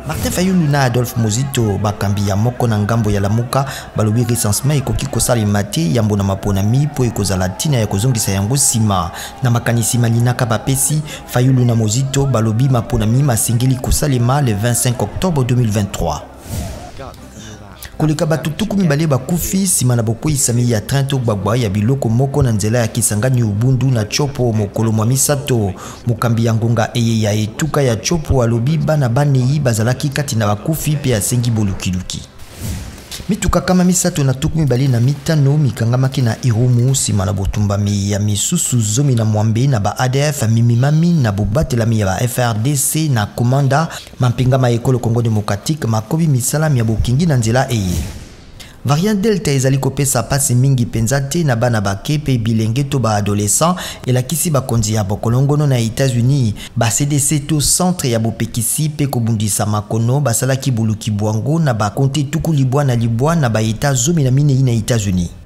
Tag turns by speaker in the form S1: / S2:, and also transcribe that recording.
S1: Martin Fayulu na Adolphe Mozito bakambi ya moko na ngambo ya Lamuka balobi recensement ekoki kosalema te yambo na maponami po ekozala tina ya kozongisa yango sima na makanisi malinaka bapesi. Fayulu na Mozito balobi maponami masengeli kosalema le 25 octobre 2023. Koleka batutuku mibale bakufi sima na bokweyisami ya Trento gbagba ya biloko moko na nzela ya Kisangani Ubundu na Chopo mokolo mwa misato. Mokambi ya ngonga eye ya etuka ya Chopo alobi bana banei bazalaki kati na bakufi pe asengi bolukiluki. Mituka kama misato na tuku mibale na mitano mikangamaki na Irumu sima na botumbami ya misusu zomi na mwambe na ba ADF mimimami na bobatelami ya ba FRDC na komanda mampingama ekolo Congo Démocratique makobi misalami ya bokingi na nzela eye. Variant Delta ezali kopesa pasi mingi penzate na bana bake pe bilenge to ba adolescent elakisi bakonzi ya bokolongono na États-Unis ba CDC to centre ya bopekisi pe kobundisa makono basalaki buluki bwango na ba konte tuku libwa na ba États-Unis na États-Unis.